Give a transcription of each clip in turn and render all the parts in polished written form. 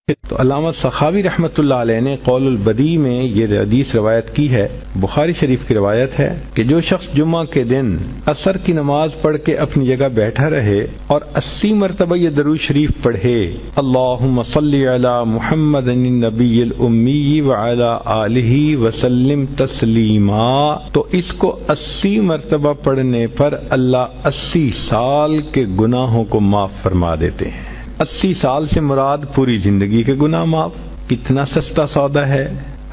تو علامہ سخاوی رحمۃ اللہ علیہ نے قول البدیع میں یہ حدیث روایت کی ہے، بخاری شریف کی روایت ہے کہ جو شخص جمعہ کے دن عصر کی نماز پڑھ کے اپنی جگہ بیٹھا رہے اور 80 مرتبہ یہ درود شریف پڑھے، اللہم صلی علی محمد النبی الامی وعلی آلہ وسلم تسلیما، تو اس کو 80 مرتبہ پڑھنے پر اللہ 80 سال کے گناہوں کو معاف فرما دیتے ہیں۔ 80 سال سے مراد پوری زندگی کے گناہ معاف۔ کتنا سستا سودا ہے،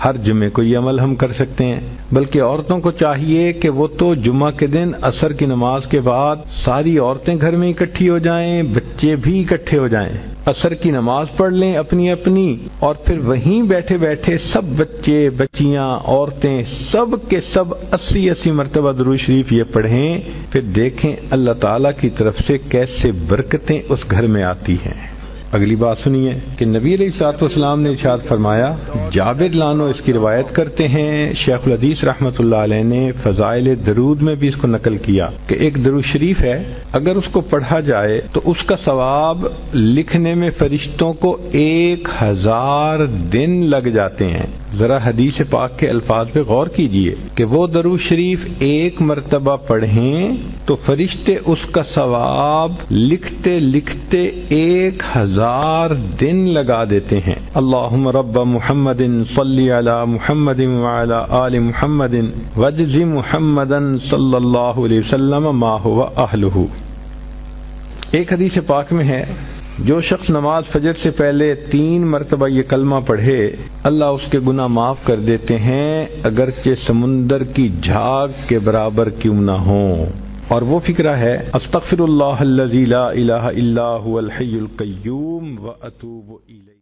ہر جمعے کو یہ عمل ہم کر سکتے ہیں۔ بلکہ عورتوں کو چاہیے کہ وہ تو جمعہ کے دن عصر کی نماز کے بعد ساری عورتیں گھر میں اکٹھی ہو جائیں، بچے بھی اکٹھے ہو جائیں، عصر کی نماز پڑھ لیں اپنی اپنی، اور پھر وہیں بیٹھے بیٹھے سب بچے بچیاں عورتیں سب کے سب 80 مرتبہ درود شریف یہ پڑھیں، پھر دیکھیں اللہ تعالیٰ کی طرف سے کیسے برکتیں اس گھر میں آتی ہیں۔ اگلی بات سنیے کہ نبی علیہ الصلوۃ والسلام نے ارشاد فرمایا، جابر لانو اس کی روایت کرتے ہیں، شیخ الحدیث رحمۃ اللہ علیہ نے فضائل درود میں بھی اس کو نقل کیا کہ ایک درود شریف ہے، اگر اس کو پڑھا جائے تو اس کا ثواب لکھنے میں فرشتوں کو 1000 دن لگ جاتے ہیں۔ ذرا حدیث پاک کے الفاظ پہ غور کیجئے کہ وہ درود شریف ایک مرتبہ پڑھیں تو فرشتے اس کا ثواب لکھتے لکھتے 1000 دن لگا دیتے ہیں۔ اللہم رب محمد صلی علی محمد وعلی آل محمد واجز محمدا صلی اللہ علیہ وسلم ما هو اہلہ۔ ایک حدیث پاک میں ہے، جو شخص نماز فجر سے پہلے 3 مرتبہ یہ کلمہ پڑھے اللہ اس کے گناہ معاف کر دیتے ہیں، اگرچہ سمندر کی جھاگ کے برابر کیوں نہ ہوں۔ اور وہ فقرہ ہے، استغفر اللہ الذی لا الہ الا هو الحی القیوم واتوب الیہ۔